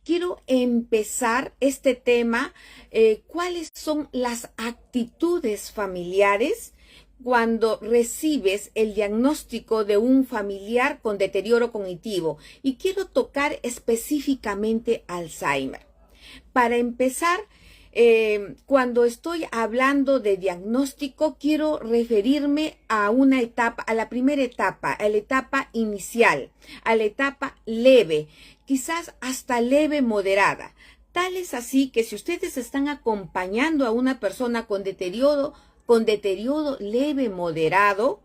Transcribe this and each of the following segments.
quiero empezar este tema, ¿cuáles son las actitudes familiares cuando recibes el diagnóstico de un familiar con deterioro cognitivo? Y quiero tocar específicamente Alzheimer. Para empezar, cuando estoy hablando de diagnóstico, quiero referirme a una etapa, a la primera etapa, a la etapa inicial, a la etapa leve, quizás hasta leve moderada. Tal es así que si ustedes están acompañando a una persona con deterioro leve moderado,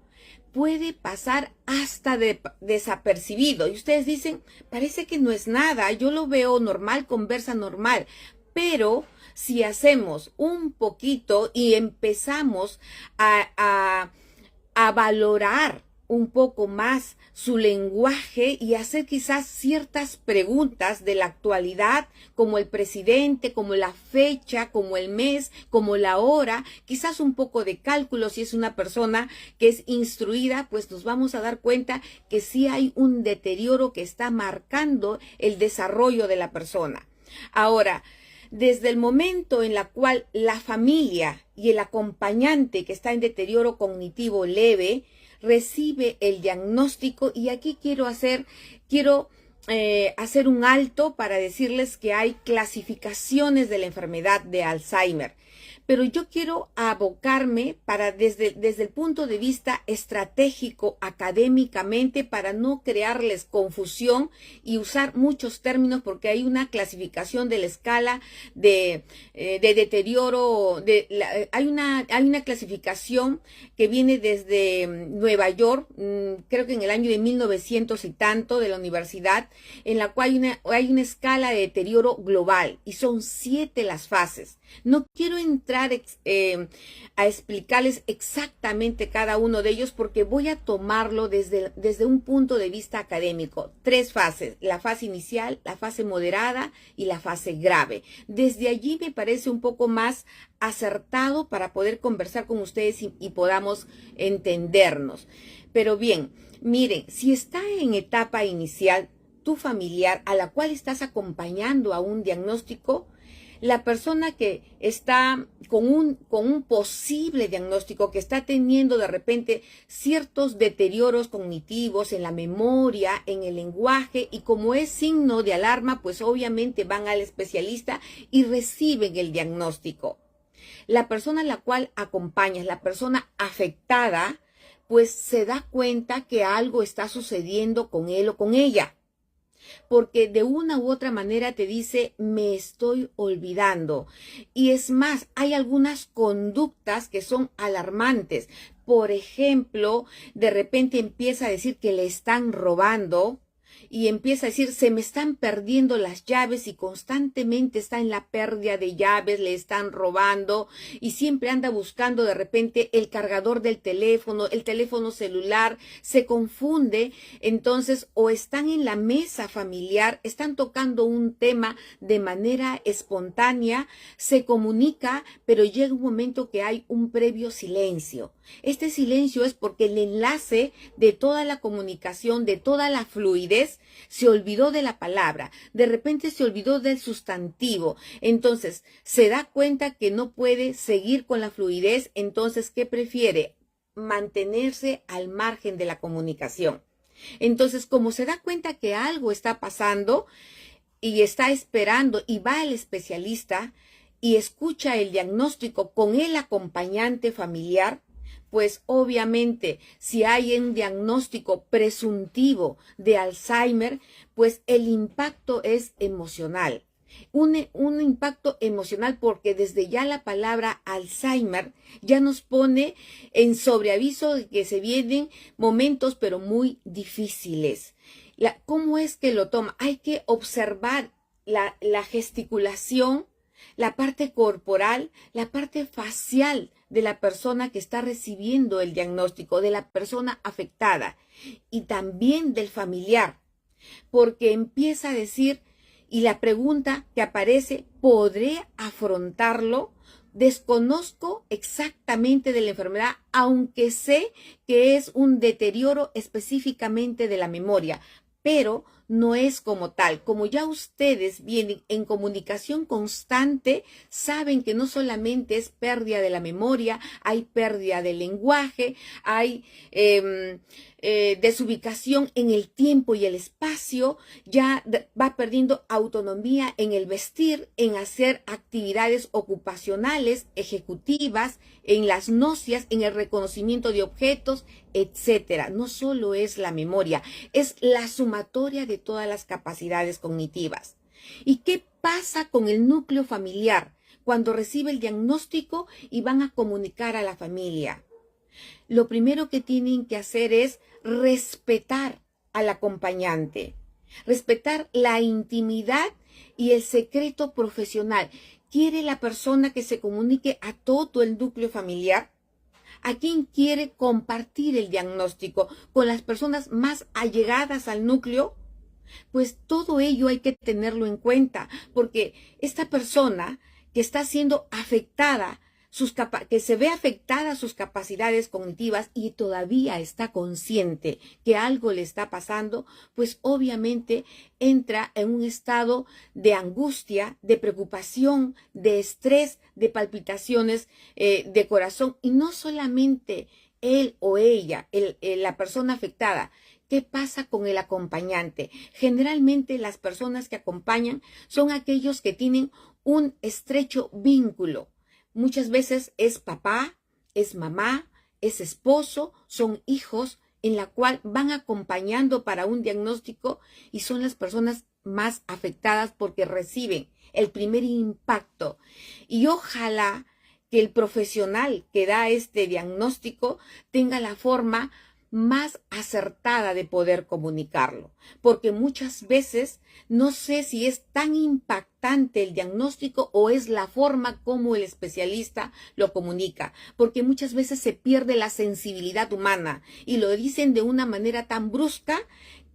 puede pasar hasta desapercibido. Y ustedes dicen, parece que no es nada, yo lo veo normal, conversa normal. Pero si hacemos un poquito y empezamos a valorar un poco más su lenguaje y hacer quizás ciertas preguntas de la actualidad, como el presidente, como la fecha, como el mes, como la hora, quizás un poco de cálculo, si es una persona que es instruida, pues nos vamos a dar cuenta que sí hay un deterioro que está marcando el desarrollo de la persona. Ahora, desde el momento en la cual la familia y el acompañante que está en deterioro cognitivo leve recibe el diagnóstico, y aquí quiero hacer un alto para decirles que hay clasificaciones de la enfermedad de Alzheimer. Pero yo quiero abocarme desde el punto de vista estratégico, académicamente, para no crearles confusión y usar muchos términos, porque hay una clasificación de la escala de deterioro. Hay una clasificación que viene desde Nueva York, creo que en el año de 1900 y tanto, de la universidad, en la cual hay una escala de deterioro global, y son 7 las fases. No quiero entrar a explicarles exactamente cada uno de ellos, porque voy a tomarlo desde un punto de vista académico. 3 fases: la fase inicial, la fase moderada y la fase grave. Desde allí me parece un poco más acertado para poder conversar con ustedes y podamos entendernos. Pero bien, miren, si está en etapa inicial tu familiar a la cual estás acompañando a un diagnóstico, la persona que está con un posible diagnóstico, que está teniendo de repente ciertos deterioros cognitivos en la memoria, en el lenguaje, y como es signo de alarma, pues obviamente van al especialista y reciben el diagnóstico. La persona a la cual acompañas, la persona afectada, pues se da cuenta que algo está sucediendo con él o con ella, porque de una u otra manera te dice, me estoy olvidando. Y es más, hay algunas conductas que son alarmantes. Por ejemplo, de repente empieza a decir que le están robando, y empieza a decir, se me están perdiendo las llaves, y constantemente está en la pérdida de llaves, le están robando, y siempre anda buscando de repente el cargador del teléfono, el teléfono celular, se confunde. Entonces, o están en la mesa familiar, están tocando un tema de manera espontánea, se comunica, pero llega un momento que hay un previo silencio. Este silencio es porque el enlace de toda la comunicación, de toda la fluidez, se olvidó de la palabra, de repente se olvidó del sustantivo. Entonces se da cuenta que no puede seguir con la fluidez. Entonces, ¿qué prefiere? Mantenerse al margen de la comunicación. Entonces, como se da cuenta que algo está pasando y está esperando, y va al especialista y escucha el diagnóstico con el acompañante familiar, pues obviamente si hay un diagnóstico presuntivo de Alzheimer, pues el impacto es emocional. Un impacto emocional, porque desde ya la palabra Alzheimer ya nos pone en sobreaviso de que se vienen momentos pero muy difíciles. ¿Cómo es que lo toma? Hay que observar la gesticulación, la parte corporal, la parte facial de la persona que está recibiendo el diagnóstico, de la persona afectada, y también del familiar, porque empieza a decir, y la pregunta que aparece, ¿podré afrontarlo? Desconozco exactamente de la enfermedad, aunque sé que es un deterioro específicamente de la memoria, pero no es como tal. Como ya ustedes vienen en comunicación constante, saben que no solamente es pérdida de la memoria, hay pérdida del lenguaje, hay desubicación en el tiempo y el espacio, ya va perdiendo autonomía en el vestir, en hacer actividades ocupacionales, ejecutivas, en las nocias, en el reconocimiento de objetos, etcétera. No solo es la memoria, es la sumatoria de todas las capacidades cognitivas. ¿Y qué pasa con el núcleo familiar cuando recibe el diagnóstico y van a comunicar a la familia? Lo primero que tienen que hacer es respetar al acompañante, respetar la intimidad y el secreto profesional. ¿Quiere la persona que se comunique a todo el núcleo familiar? ¿A quién quiere compartir el diagnóstico? ¿Con las personas más allegadas al núcleo? Pues todo ello hay que tenerlo en cuenta, porque esta persona que está siendo afectada, que se ve afectada sus capacidades cognitivas y todavía está consciente que algo le está pasando, pues obviamente entra en un estado de angustia, de preocupación, de estrés, de palpitaciones de corazón, y no solamente él o ella, la persona afectada. ¿Qué pasa con el acompañante? Generalmente las personas que acompañan son aquellos que tienen un estrecho vínculo. Muchas veces es papá, es mamá, es esposo, son hijos, en la cual van acompañando para un diagnóstico y son las personas más afectadas porque reciben el primer impacto. Y ojalá que el profesional que da este diagnóstico tenga la forma más acertada de poder comunicarlo, porque muchas veces no sé si es tan impactante el diagnóstico o es la forma como el especialista lo comunica, porque muchas veces se pierde la sensibilidad humana y lo dicen de una manera tan brusca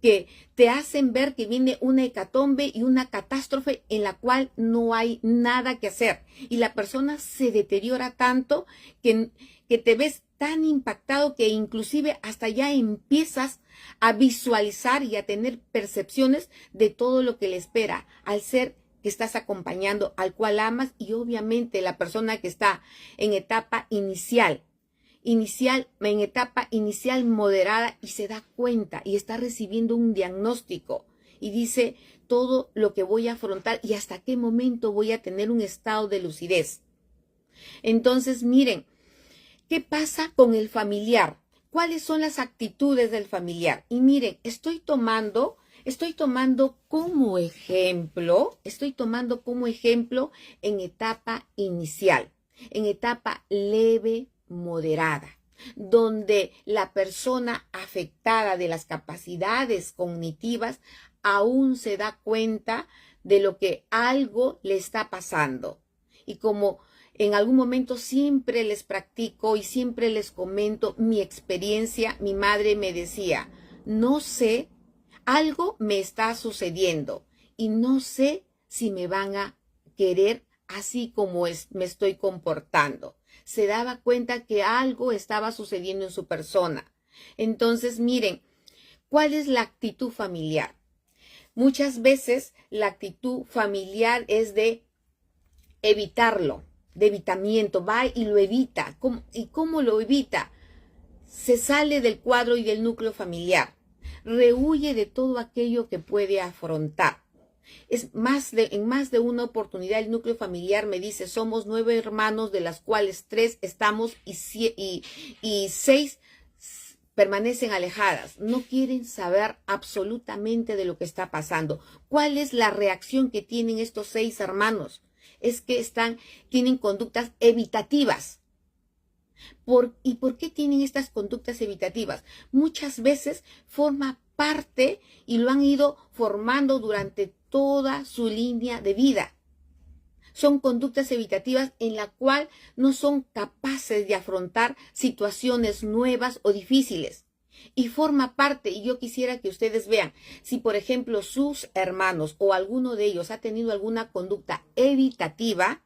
que te hacen ver que viene una hecatombe y una catástrofe en la cual no hay nada que hacer y la persona se deteriora tanto que te ves tan impactado que inclusive hasta ya empiezas a visualizar y a tener percepciones de todo lo que le espera al ser que estás acompañando, al cual amas, y obviamente la persona que está en etapa inicial moderada y se da cuenta y está recibiendo un diagnóstico y dice todo lo que voy a afrontar y hasta qué momento voy a tener un estado de lucidez. Entonces, miren, ¿qué pasa con el familiar? ¿Cuáles son las actitudes del familiar? Y miren, estoy tomando como ejemplo en etapa inicial, en etapa leve, moderada, donde la persona afectada de las capacidades cognitivas aún se da cuenta de lo que algo le está pasando. Y como en algún momento siempre les practico y siempre les comento mi experiencia, mi madre me decía, no sé, algo me está sucediendo y no sé si me van a querer así como me estoy comportando. Se daba cuenta que algo estaba sucediendo en su persona. Entonces, miren, ¿cuál es la actitud familiar? Muchas veces la actitud familiar es de evitarlo, de evitamiento, va y lo evita. ¿Y cómo lo evita? Se sale del cuadro y del núcleo familiar, rehuye de todo aquello que puede afrontar. En más de una oportunidad el núcleo familiar me dice, somos 9 hermanos, de las cuales 3 estamos y 6 permanecen alejadas. No quieren saber absolutamente de lo que está pasando. ¿Cuál es la reacción que tienen estos 6 hermanos? Es que tienen conductas evitativas. ¿Y por qué tienen estas conductas evitativas? Muchas veces forma parte y lo han ido formando durante toda su línea de vida. Son conductas evitativas en la cual no son capaces de afrontar situaciones nuevas o difíciles. Y forma parte, y yo quisiera que ustedes vean, si por ejemplo sus hermanos o alguno de ellos ha tenido alguna conducta evitativa,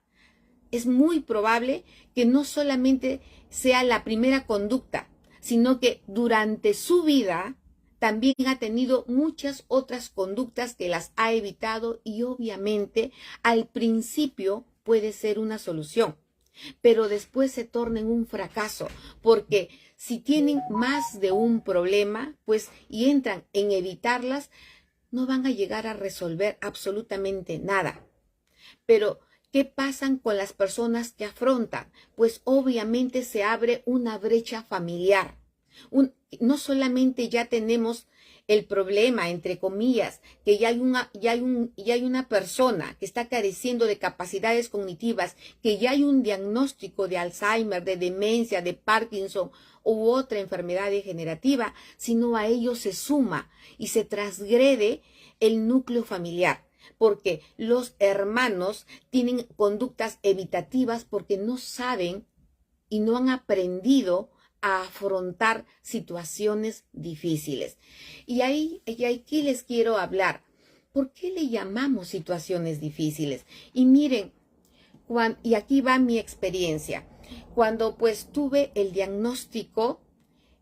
es muy probable que no solamente sea la primera conducta, sino que durante su vida también ha tenido muchas otras conductas que las ha evitado y obviamente al principio puede ser una solución, pero después se torna en un fracaso, porque si tienen más de un problema, pues y entran en evitarlas, no van a llegar a resolver absolutamente nada. Pero ¿qué pasan con las personas que afrontan? Pues obviamente se abre una brecha familiar. No solamente ya tenemos el problema, entre comillas, que ya hay una persona que está careciendo de capacidades cognitivas, que ya hay un diagnóstico de Alzheimer, de demencia, de Parkinson u otra enfermedad degenerativa, sino a ello se suma y se transgrede el núcleo familiar, porque los hermanos tienen conductas evitativas porque no saben y no han aprendido a afrontar situaciones difíciles. Y aquí les quiero hablar. ¿Por qué le llamamos situaciones difíciles? Y miren, y aquí va mi experiencia. Cuando pues tuve el diagnóstico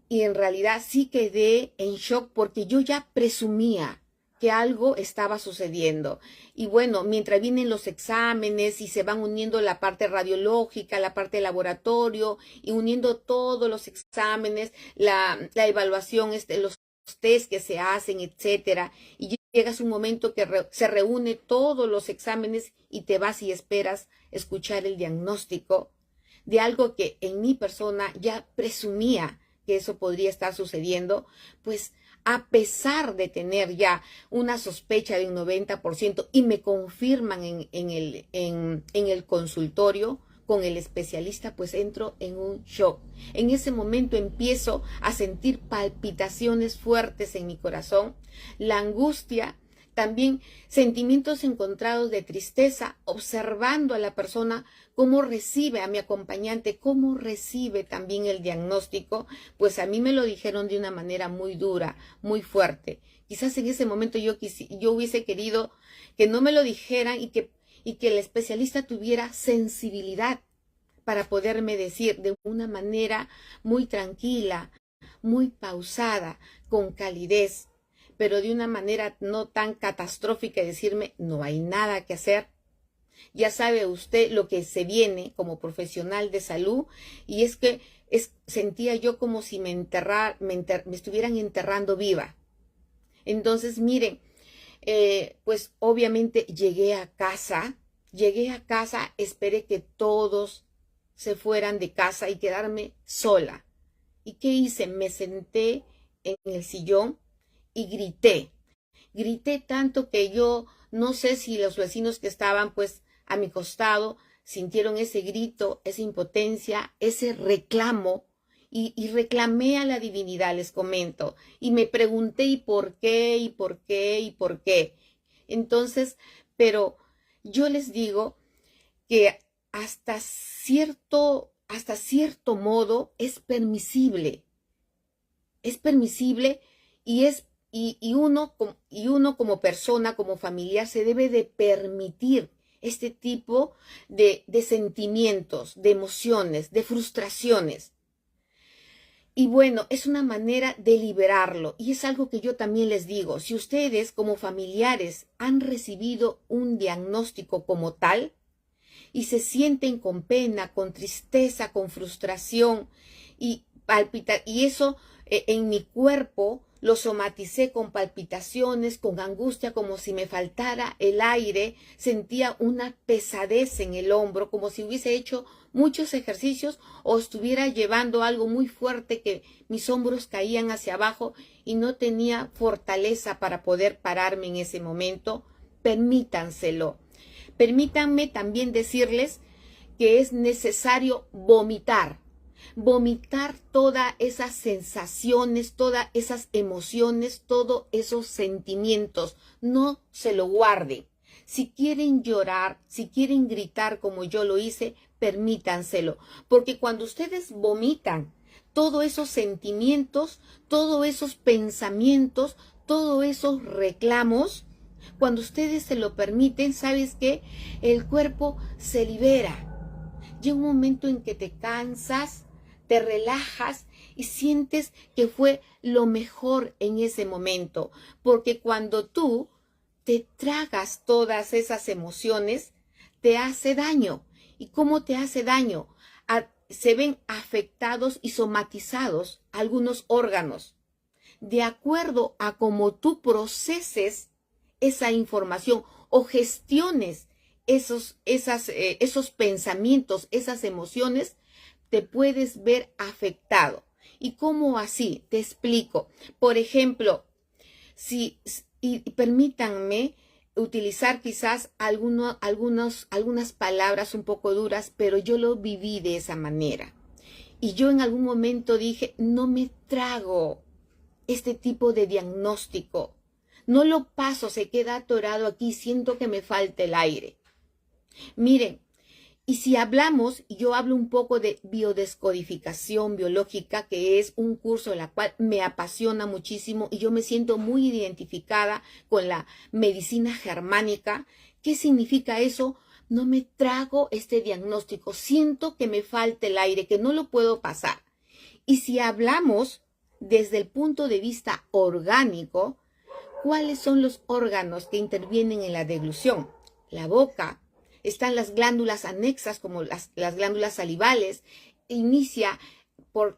y en realidad sí quedé en shock porque yo ya presumía que algo estaba sucediendo. Y bueno, mientras vienen los exámenes y se van uniendo la parte radiológica, la parte de laboratorio, y uniendo todos los exámenes, la evaluación, los test que se hacen, etcétera, y llegas un momento que se reúne todos los exámenes y te vas y esperas escuchar el diagnóstico de algo que en mi persona ya presumía que eso podría estar sucediendo, pues a pesar de tener ya una sospecha de un 90% y me confirman en el consultorio con el especialista, pues entro en un shock. En ese momento empiezo a sentir palpitaciones fuertes en mi corazón, la angustia, también sentimientos encontrados de tristeza, observando a la persona cómo recibe, a mi acompañante, cómo recibe también el diagnóstico, pues a mí me lo dijeron de una manera muy dura, muy fuerte. Quizás en ese momento yo hubiese querido que no me lo dijeran y que el especialista tuviera sensibilidad para poderme decir de una manera muy tranquila, muy pausada, con calidez, pero de una manera no tan catastrófica y decirme, no hay nada que hacer. Ya sabe usted lo que se viene como profesional de salud, y es que sentía yo como si me estuvieran enterrando viva. Entonces, miren, pues obviamente llegué a casa, esperé que todos se fueran de casa y quedarme sola. ¿Y qué hice? Me senté en el sillón y grité tanto que yo no sé si los vecinos que estaban pues a mi costado sintieron ese grito, esa impotencia, ese reclamo, y reclamé a la divinidad, les comento, y me pregunté ¿y por qué? ¿Y por qué? ¿Y por qué? Entonces, pero yo les digo que hasta cierto modo es permisible y uno como persona, como familiar, se debe de permitir este tipo de sentimientos, de emociones, de frustraciones. Y bueno, es una manera de liberarlo. Y es algo que yo también les digo. Si ustedes como familiares han recibido un diagnóstico como tal y se sienten con pena, con tristeza, con frustración y eso en mi cuerpo lo somaticé con palpitaciones, con angustia, como si me faltara el aire, sentía una pesadez en el hombro, como si hubiese hecho muchos ejercicios o estuviera llevando algo muy fuerte que mis hombros caían hacia abajo y no tenía fortaleza para poder pararme en ese momento. Permítanselo. Permítanme también decirles que es necesario vomitar todas esas sensaciones, todas esas emociones, todos esos sentimientos. No se lo guarden. Si quieren llorar, si quieren gritar como yo lo hice, permítanselo. Porque cuando ustedes vomitan todos esos sentimientos, todos esos pensamientos, todos esos reclamos, cuando ustedes se lo permiten, ¿sabes qué? El cuerpo se libera. Llega un momento en que te cansas, te relajas y sientes que fue lo mejor en ese momento, porque cuando tú te tragas todas esas emociones, te hace daño. ¿Y cómo te hace daño? Se ven afectados y somatizados algunos órganos, de acuerdo a cómo tú proceses esa información o gestiones esos pensamientos, esas emociones, te puedes ver afectado. ¿Y cómo así? Te explico. Por ejemplo, y permítanme utilizar quizás algunas palabras un poco duras, pero yo lo viví de esa manera. Y yo en algún momento dije, no me trago este tipo de diagnóstico. No lo paso, se queda atorado aquí, siento que me falta el aire. Miren, y si hablamos, yo hablo un poco de biodescodificación biológica, que es un curso en el cual me apasiona muchísimo y yo me siento muy identificada con la medicina germánica. ¿Qué significa eso? No me trago este diagnóstico, siento que me falta el aire, que no lo puedo pasar. Y si hablamos desde el punto de vista orgánico, ¿cuáles son los órganos que intervienen en la deglución? La boca. Están las glándulas anexas, como las glándulas salivales. Inicia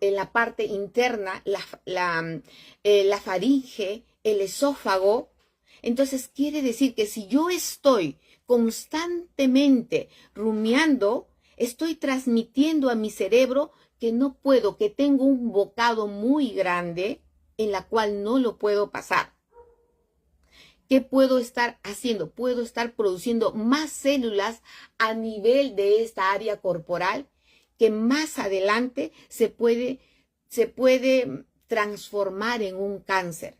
en la parte interna la faringe, el esófago. Entonces quiere decir que si yo estoy constantemente rumiando, estoy transmitiendo a mi cerebro que no puedo, que tengo un bocado muy grande en la cual no lo puedo pasar. ¿Qué puedo estar haciendo? Puedo estar produciendo más células a nivel de esta área corporal que más adelante se puede transformar en un cáncer.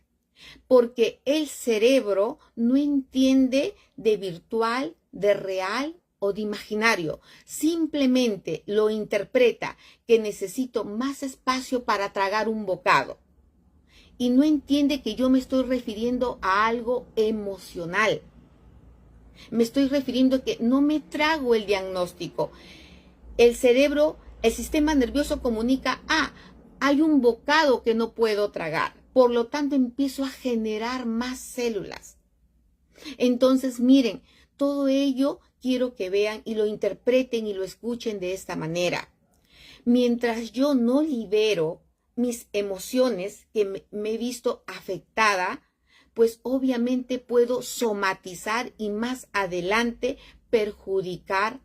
Porque el cerebro no entiende de virtual, de real o de imaginario. Simplemente lo interpreta que necesito más espacio para tragar un bocado. Y no entiende que yo me estoy refiriendo a algo emocional. Me estoy refiriendo a que no me trago el diagnóstico. El cerebro, el sistema nervioso comunica, hay un bocado que no puedo tragar. Por lo tanto, empiezo a generar más células. Entonces, miren, todo ello quiero que vean y lo interpreten y lo escuchen de esta manera. Mientras yo no libero mis emociones, que me he visto afectada, pues obviamente puedo somatizar y más adelante perjudicar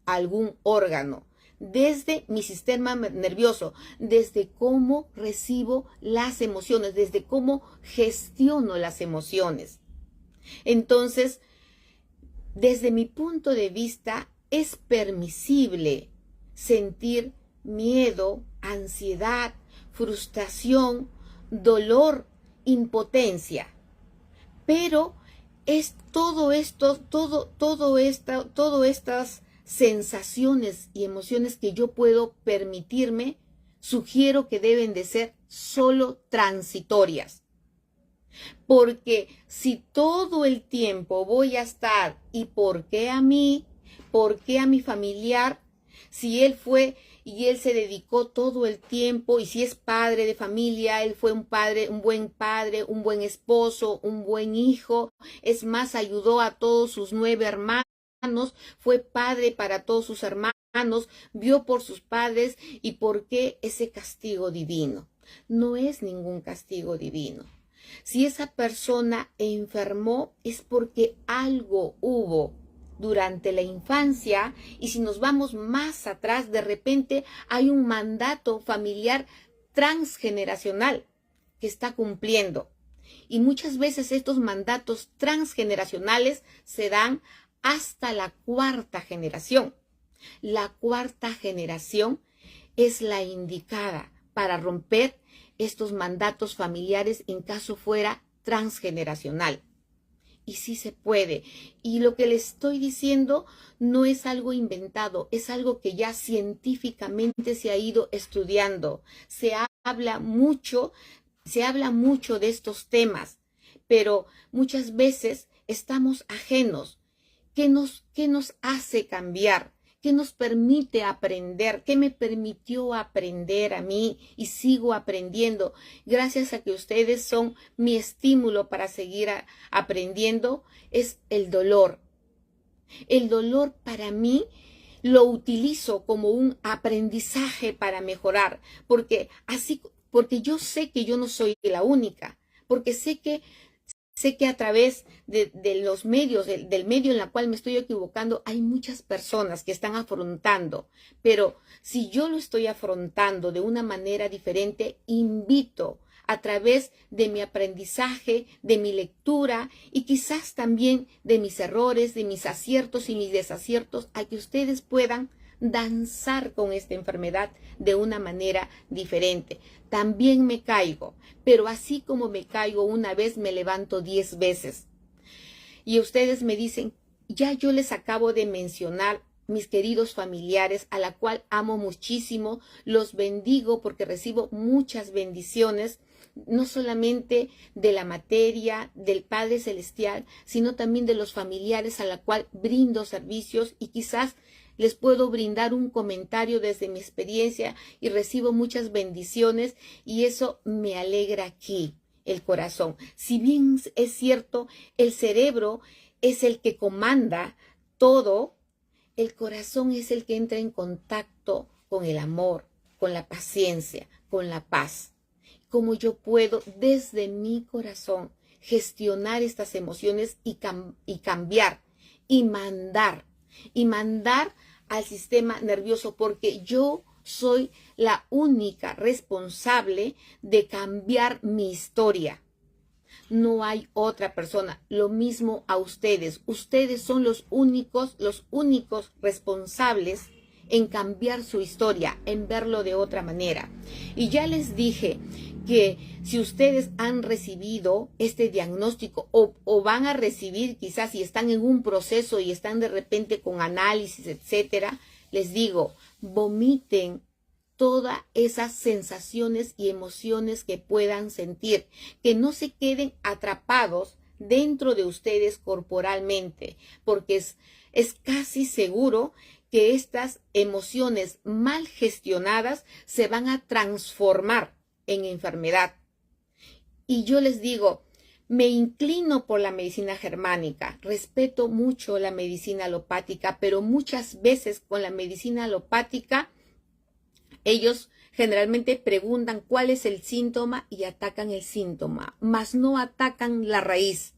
algún órgano. Desde mi sistema nervioso, desde cómo recibo las emociones, desde cómo gestiono las emociones. Entonces, desde mi punto de vista, es permisible sentir miedo, ansiedad, frustración, dolor, impotencia. Pero es todo esto, todas estas sensaciones y emociones que yo puedo permitirme, sugiero que deben de ser solo transitorias. Porque si todo el tiempo voy a estar, ¿y por qué a mí? ¿Por qué a mi familiar? Si él fue y él se dedicó todo el tiempo, y si es padre de familia, él fue un buen padre, un buen esposo, un buen hijo, es más, ayudó a todos sus 9 hermanos, fue padre para todos sus hermanos, vio por sus padres, ¿y por qué ese castigo divino? No es ningún castigo divino. Si esa persona enfermó es porque algo hubo durante la infancia, y si nos vamos más atrás, de repente hay un mandato familiar transgeneracional que está cumpliendo. Y muchas veces estos mandatos transgeneracionales se dan hasta la 4ª generación. La 4ª generación es la indicada para romper estos mandatos familiares en caso fuera transgeneracional. Y sí se puede. Y lo que les estoy diciendo no es algo inventado, es algo que ya científicamente se ha ido estudiando. Se habla mucho de estos temas, pero muchas veces estamos ajenos. ¿Qué nos hace cambiar? ¿Qué nos permite aprender? ¿Qué me permitió aprender a mí y sigo aprendiendo? Gracias a que ustedes son mi estímulo para seguir aprendiendo, es el dolor. El dolor para mí lo utilizo como un aprendizaje para mejorar, porque yo sé que yo no soy la única, porque sé que a través de los medios, del medio en el cual me estoy equivocando, hay muchas personas que están afrontando, pero si yo lo estoy afrontando de una manera diferente, invito a través de mi aprendizaje, de mi lectura y quizás también de mis errores, de mis aciertos y mis desaciertos, a que ustedes puedan danzar con esta enfermedad de una manera diferente. También me caigo, pero así como me caigo una vez, me levanto 10 veces. Y ustedes me dicen, ya yo les acabo de mencionar mis queridos familiares, a la cual amo muchísimo, los bendigo porque recibo muchas bendiciones, no solamente de la materia, del Padre Celestial, sino también de los familiares a la cual brindo servicios y quizás les puedo brindar un comentario desde mi experiencia y recibo muchas bendiciones y eso me alegra aquí el corazón. Si bien es cierto, el cerebro es el que comanda todo, el corazón es el que entra en contacto con el amor, con la paciencia, con la paz. Cómo yo puedo desde mi corazón gestionar estas emociones y cambiar y mandar al sistema nervioso, porque yo soy la única responsable de cambiar mi historia. No hay otra persona. Lo mismo a ustedes. Ustedes son los únicos responsables en cambiar su historia, en verlo de otra manera. Y ya les dije que si ustedes han recibido este diagnóstico o van a recibir, quizás si están en un proceso y están de repente con análisis, etcétera, les digo, vomiten todas esas sensaciones y emociones que puedan sentir, que no se queden atrapados dentro de ustedes corporalmente, porque es casi seguro que estas emociones mal gestionadas se van a transformar en enfermedad. Y yo les digo, me inclino por la medicina germánica, respeto mucho la medicina alopática, pero muchas veces con la medicina alopática ellos generalmente preguntan cuál es el síntoma y atacan el síntoma, mas no atacan la raíz.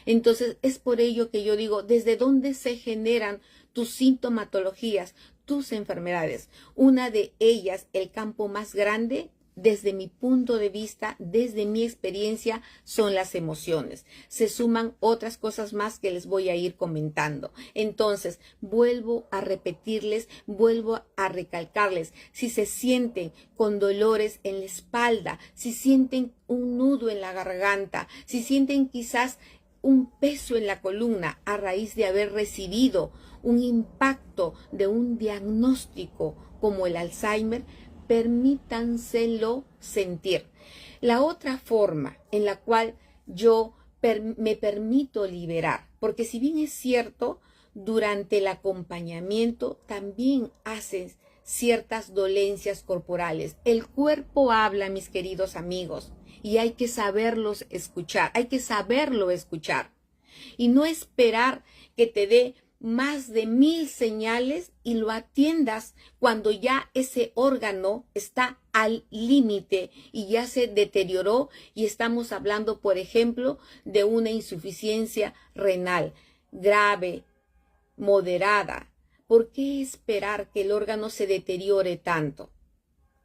Entonces es por ello que yo digo, ¿desde dónde se generan tus sintomatologías, tus enfermedades? Una de ellas, el campo más grande, desde mi punto de vista, desde mi experiencia, son las emociones. Se suman otras cosas más que les voy a ir comentando. Entonces, vuelvo a repetirles, vuelvo a recalcarles, si se sienten con dolores en la espalda, si sienten un nudo en la garganta, si sienten quizás un peso en la columna a raíz de haber recibido un impacto de un diagnóstico como el Alzheimer, permítanselo sentir. La otra forma en la cual yo me permito liberar, porque si bien es cierto, durante el acompañamiento también haces ciertas dolencias corporales. El cuerpo habla, mis queridos amigos, y hay que saberlos escuchar, hay que saberlo escuchar. Y no esperar que te dé más de 1000 señales y lo atiendas cuando ya ese órgano está al límite y ya se deterioró y estamos hablando, por ejemplo, de una insuficiencia renal grave, moderada. ¿Por qué esperar que el órgano se deteriore tanto?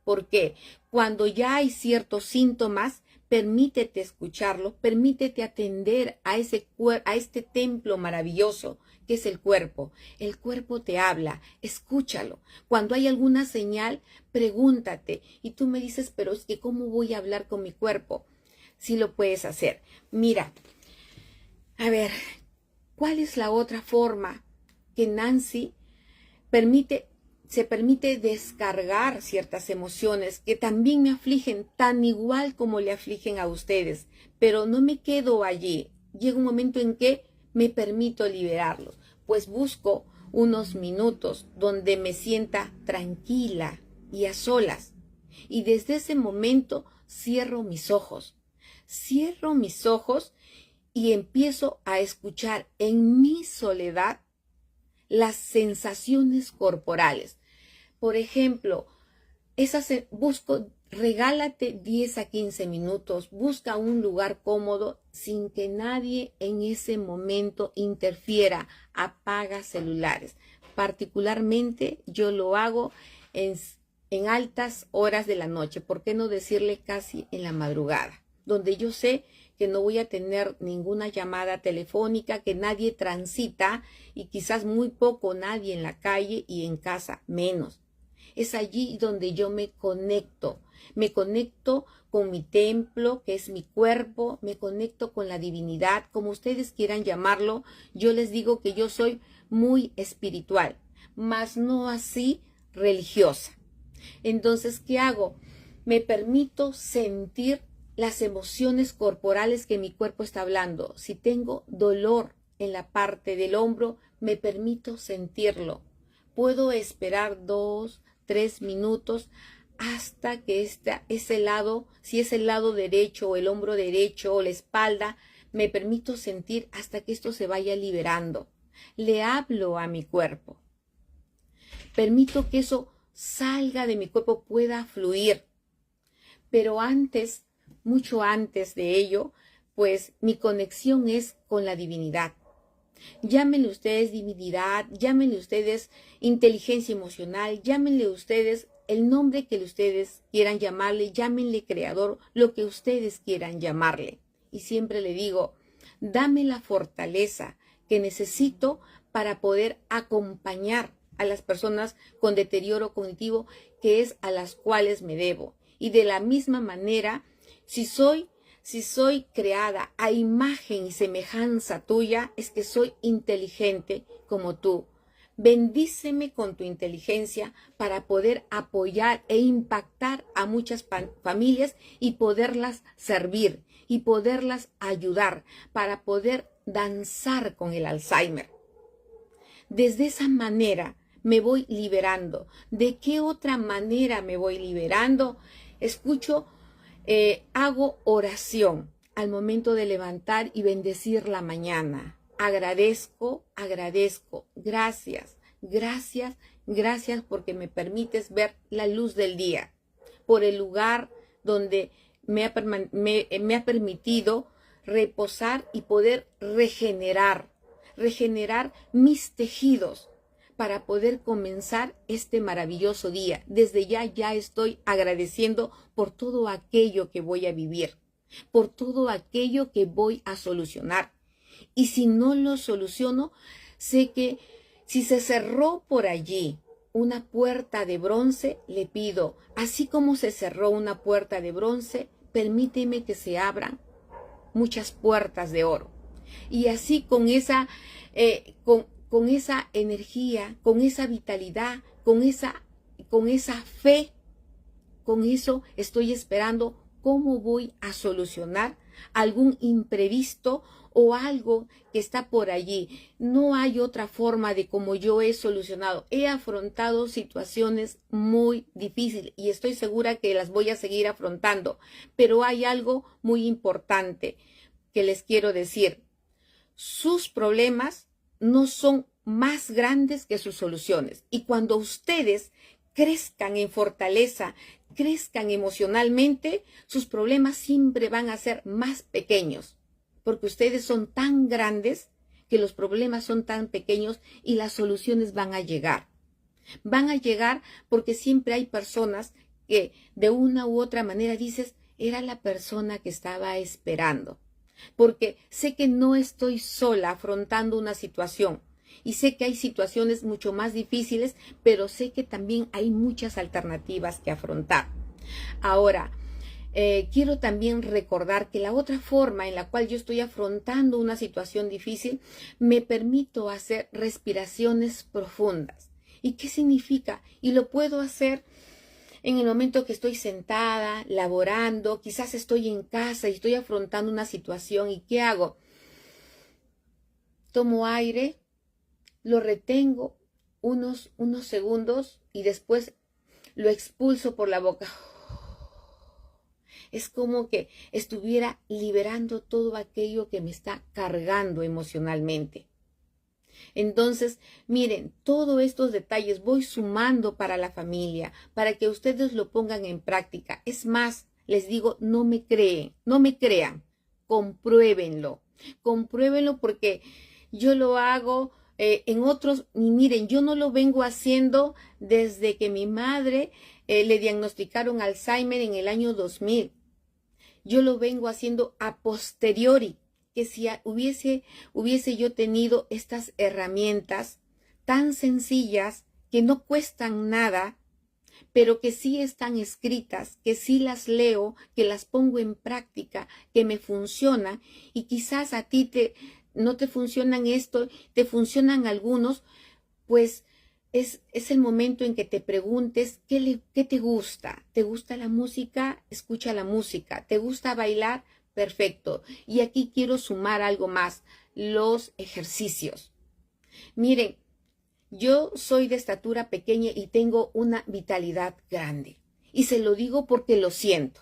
¿Por qué? Cuando ya hay ciertos síntomas, permítete escucharlo, permítete atender a este templo maravilloso que es el cuerpo. El cuerpo te habla, escúchalo. Cuando hay alguna señal, pregúntate. Y tú me dices, pero es que ¿cómo voy a hablar con mi cuerpo? Sí lo puedes hacer. Mira, a ver, ¿cuál es la otra forma que Nancy se permite descargar ciertas emociones que también me afligen, tan igual como le afligen a ustedes? Pero no me quedo allí. Llega un momento en que me permito liberarlos, pues busco unos minutos donde me sienta tranquila y a solas. Y desde ese momento cierro mis ojos. Cierro mis ojos y empiezo a escuchar en mi soledad las sensaciones corporales. Por ejemplo, regálate 10 a 15 minutos, busca un lugar cómodo sin que nadie en ese momento interfiera, apaga celulares. Particularmente yo lo hago en altas horas de la noche, ¿por qué no decirle casi en la madrugada? Donde yo sé que no voy a tener ninguna llamada telefónica, que nadie transita y quizás muy poco nadie en la calle y en casa menos. Es allí donde yo me conecto con mi templo, que es mi cuerpo, me conecto con la divinidad, como ustedes quieran llamarlo. Yo les digo que yo soy muy espiritual, mas no así religiosa. Entonces, ¿qué hago? Me permito sentir las emociones corporales que mi cuerpo está hablando. Si tengo dolor en la parte del hombro, me permito sentirlo. Puedo esperar 2, 3 minutos hasta que ese lado, si es el lado derecho o el hombro derecho o la espalda, me permito sentir hasta que esto se vaya liberando. Le hablo a mi cuerpo. Permito que eso salga de mi cuerpo, pueda fluir. Pero antes, mucho antes de ello, pues mi conexión es con la divinidad. Llámenle ustedes divinidad, llámenle ustedes inteligencia emocional, llámenle ustedes el nombre que ustedes quieran llamarle, llámenle creador, lo que ustedes quieran llamarle. Y siempre le digo, dame la fortaleza que necesito para poder acompañar a las personas con deterioro cognitivo, que es a las cuales me debo. Y de la misma manera, si soy creada a imagen y semejanza tuya, es que soy inteligente como tú. Bendíceme con tu inteligencia para poder apoyar e impactar a muchas familias y poderlas servir y poderlas ayudar para poder danzar con el Alzheimer. Desde esa manera me voy liberando. ¿De qué otra manera me voy liberando? Hago oración al momento de levantar y bendecir la mañana. Agradezco, gracias, gracias, gracias porque me permites ver la luz del día, por el lugar donde me ha permitido reposar y poder regenerar mis tejidos para poder comenzar este maravilloso día. Desde ya estoy agradeciendo por todo aquello que voy a vivir, por todo aquello que voy a solucionar. Y si no lo soluciono, sé que si se cerró por allí una puerta de bronce, le pido, así como se cerró una puerta de bronce, permíteme que se abran muchas puertas de oro. Y así con esa energía, con esa vitalidad, con esa fe, con eso estoy esperando cómo voy a solucionar algún imprevisto o algo que está por allí. No hay otra forma de cómo yo he solucionado. He afrontado situaciones muy difíciles y estoy segura que las voy a seguir afrontando. Pero hay algo muy importante que les quiero decir. Sus problemas no son más grandes que sus soluciones. Y cuando ustedes crezcan en fortaleza, crezcan emocionalmente, sus problemas siempre van a ser más pequeños, porque ustedes son tan grandes que los problemas son tan pequeños y las soluciones van a llegar. Van a llegar porque siempre hay personas que de una u otra manera dices, era la persona que estaba esperando. Porque sé que no estoy sola afrontando una situación. Y sé que hay situaciones mucho más difíciles, pero sé que también hay muchas alternativas que afrontar. Ahora, quiero también recordar que la otra forma en la cual yo estoy afrontando una situación difícil, me permito hacer respiraciones profundas. ¿Y qué significa? Y lo puedo hacer en el momento que estoy sentada, laborando, quizás estoy en casa y estoy afrontando una situación. ¿Y qué hago? Tomo aire, lo retengo unos segundos y después lo expulso por la boca. Es como que estuviera liberando todo aquello que me está cargando emocionalmente. Entonces, miren, todos estos detalles voy sumando para la familia, para que ustedes lo pongan en práctica. Es más, les digo, no me crean, compruébenlo porque yo lo hago en otros, y miren, yo no lo vengo haciendo desde que mi madre le diagnosticaron Alzheimer en el año 2000. Yo lo vengo haciendo a posteriori, que si hubiese yo tenido estas herramientas tan sencillas que no cuestan nada, pero que sí están escritas, que sí las leo, que las pongo en práctica, que me funcionan, y quizás a ti no te funcionan esto, te funcionan algunos, pues es el momento en que te preguntes qué te gusta. ¿Te gusta la música? Escucha la música. ¿Te gusta bailar? Perfecto. Y aquí quiero sumar algo más, los ejercicios. Miren, yo soy de estatura pequeña y tengo una vitalidad grande. Y se lo digo porque lo siento.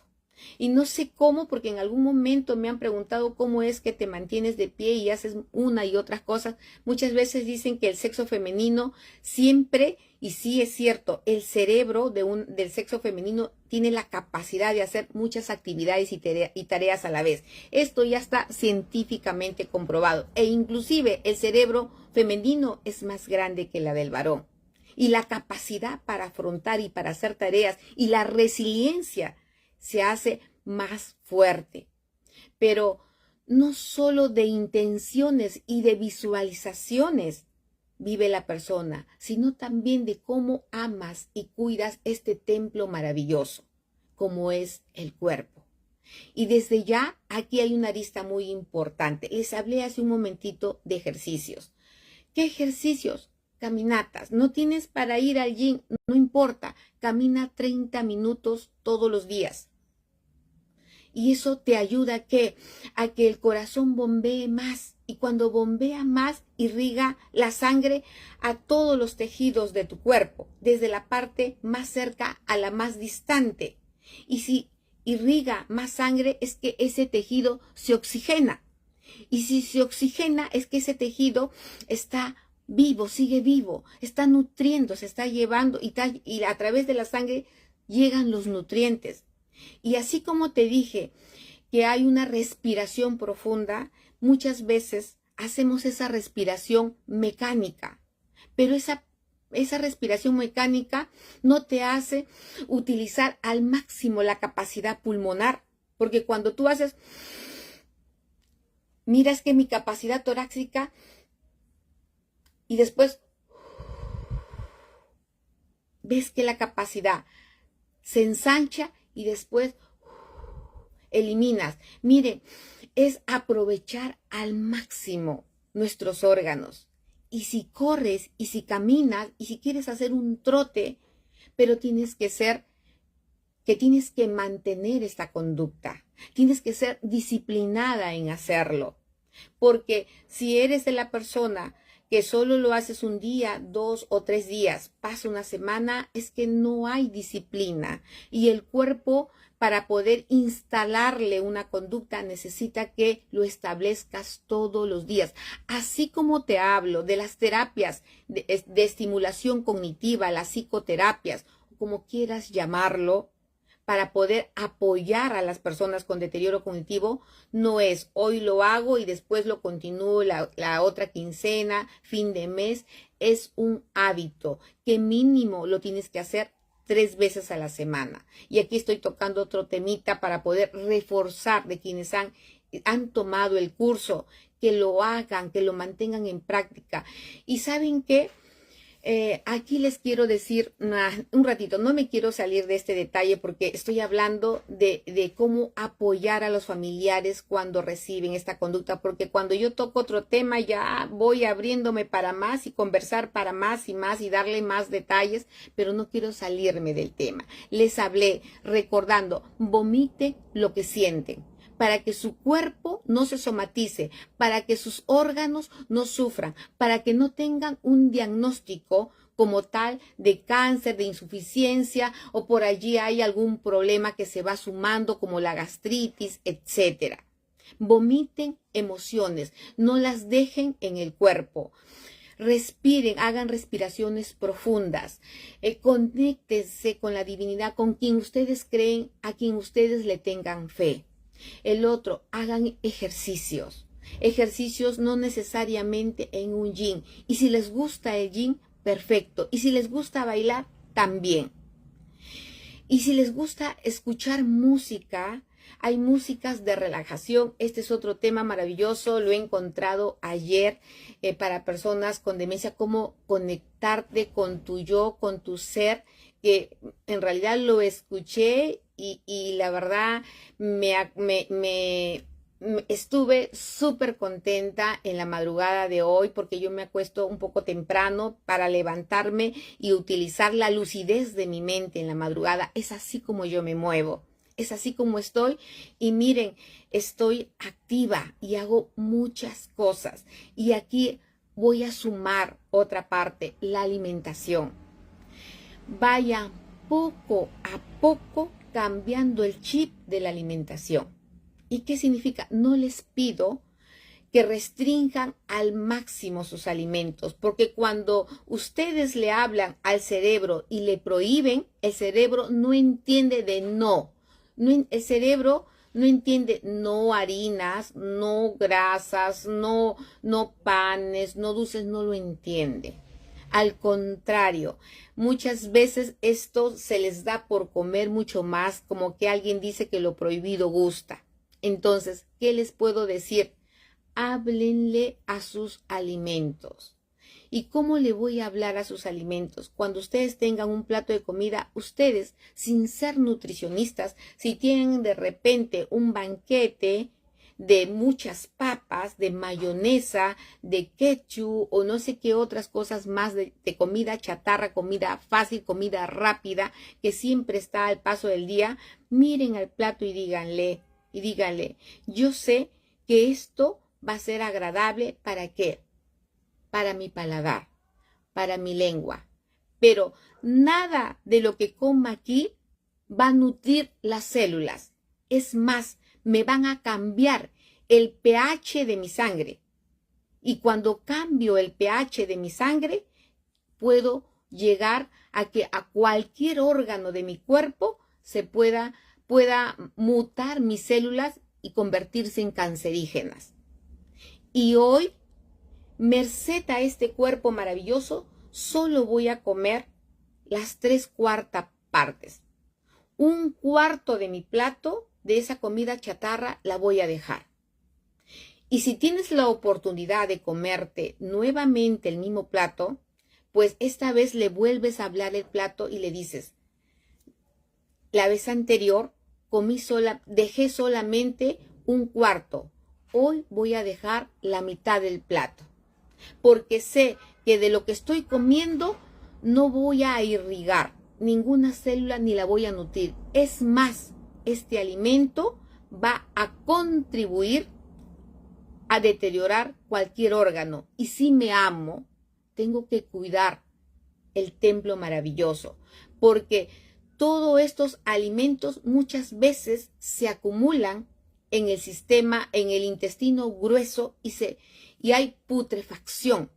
Y no sé cómo, porque en algún momento me han preguntado cómo es que te mantienes de pie y haces una y otras cosas. Muchas veces dicen que el sexo femenino siempre, y sí es cierto, el cerebro del sexo femenino tiene la capacidad de hacer muchas actividades y tareas a la vez. Esto ya está científicamente comprobado. E inclusive el cerebro femenino es más grande que la del varón. Y la capacidad para afrontar y para hacer tareas y la resiliencia se hace más fuerte. Pero no solo de intenciones y de visualizaciones vive la persona, sino también de cómo amas y cuidas este templo maravilloso, como es el cuerpo. Y desde ya, aquí hay una arista muy importante. Les hablé hace un momentito de ejercicios. ¿Qué ejercicios? Caminatas. No tienes para ir al gym, no importa. Camina 30 minutos todos los días. Y eso te ayuda a que el corazón bombee más. Y cuando bombea más, irriga la sangre a todos los tejidos de tu cuerpo, desde la parte más cerca a la más distante. Y si irriga más sangre, es que ese tejido se oxigena. Y si se oxigena, es que ese tejido está vivo, sigue vivo, está nutriendo, se está llevando y a través de la sangre llegan los nutrientes. Y así como te dije que hay una respiración profunda, muchas veces hacemos esa respiración mecánica, pero esa respiración mecánica no te hace utilizar al máximo la capacidad pulmonar, porque cuando tú haces, miras que mi capacidad torácica y después ves que la capacidad se ensancha y después eliminas. Mire, es aprovechar al máximo nuestros órganos. Y si corres, y si caminas, y si quieres hacer un trote, pero tienes que mantener esta conducta. Tienes que ser disciplinada en hacerlo. Porque si eres de la persona que solo lo haces un día, 2 o 3 días, pasa una semana, es que no hay disciplina. Y el cuerpo, para poder instalarle una conducta, necesita que lo establezcas todos los días. Así como te hablo de las terapias de estimulación cognitiva, las psicoterapias, como quieras llamarlo, para poder apoyar a las personas con deterioro cognitivo, no es hoy lo hago y después lo continúo la otra quincena, fin de mes. Es un hábito que mínimo lo tienes que hacer 3 veces a la semana. Y aquí estoy tocando otro temita para poder reforzar de quienes han tomado el curso, que lo hagan, que lo mantengan en práctica. Y ¿saben qué? Aquí les quiero decir un ratito, no me quiero salir de este detalle porque estoy hablando de cómo apoyar a los familiares cuando reciben esta conducta, porque cuando yo toco otro tema ya voy abriéndome para más y conversar para más y darle más detalles, pero no quiero salirme del tema. Les hablé recordando, vomite lo que sienten, para que su cuerpo no se somatice, para que sus órganos no sufran, para que no tengan un diagnóstico como tal de cáncer, de insuficiencia, o por allí hay algún problema que se va sumando como la gastritis, etcétera. Vomiten emociones, no las dejen en el cuerpo. Respiren, hagan respiraciones profundas, conéctense con la divinidad, con quien ustedes creen, a quien ustedes le tengan fe. El otro, hagan ejercicios. Ejercicios no necesariamente en un gym. Y si les gusta el gym, perfecto. Y si les gusta bailar, también. Y si les gusta escuchar música, hay músicas de relajación. Este es otro tema maravilloso. Lo he encontrado ayer para personas con demencia, cómo conectarte con tu yo, con tu ser, que en realidad lo escuché y la verdad estuve súper contenta en la madrugada de hoy porque yo me acuesto un poco temprano para levantarme y utilizar la lucidez de mi mente en la madrugada. Es así como yo me muevo. Es así como estoy y miren, estoy activa y hago muchas cosas. Y aquí voy a sumar otra parte, la alimentación. Vayan poco a poco cambiando el chip de la alimentación. ¿Y qué significa? No les pido que restrinjan al máximo sus alimentos, porque cuando ustedes le hablan al cerebro y le prohíben, el cerebro no entiende de no. El cerebro no entiende no harinas, no grasas, no panes, no dulces, no lo entiende. Al contrario, muchas veces esto se les da por comer mucho más, como que alguien dice que lo prohibido gusta. Entonces, ¿qué les puedo decir? Háblenle a sus alimentos. ¿Y cómo le voy a hablar a sus alimentos? Cuando ustedes tengan un plato de comida, ustedes, sin ser nutricionistas, si tienen de repente un banquete de muchas papas, de mayonesa, de ketchup o no sé qué otras cosas más de comida chatarra, comida fácil, comida rápida, que siempre está al paso del día, miren al plato y díganle, yo sé que esto va a ser agradable, ¿para qué? Para mi paladar, para mi lengua. Pero nada de lo que coma aquí va a nutrir las células. Es más, me van a cambiar el pH de mi sangre. Y cuando cambio el pH de mi sangre, puedo llegar a que a cualquier órgano de mi cuerpo se pueda mutar mis células y convertirse en cancerígenas. Y hoy, merced a este cuerpo maravilloso, solo voy a comer las 3/4 partes. 1/4 de mi plato de esa comida chatarra la voy a dejar. Y si tienes la oportunidad de comerte nuevamente el mismo plato, pues esta vez le vuelves a hablar el plato y le dices, la vez anterior dejé solamente 1/4. Hoy voy a dejar la mitad del plato. Porque sé que de lo que estoy comiendo no voy a irrigar ninguna célula ni la voy a nutrir. Es más, este alimento va a contribuir a deteriorar cualquier órgano. Y si me amo, tengo que cuidar el templo maravilloso, porque todos estos alimentos muchas veces se acumulan en el sistema, en el intestino grueso y hay putrefacción.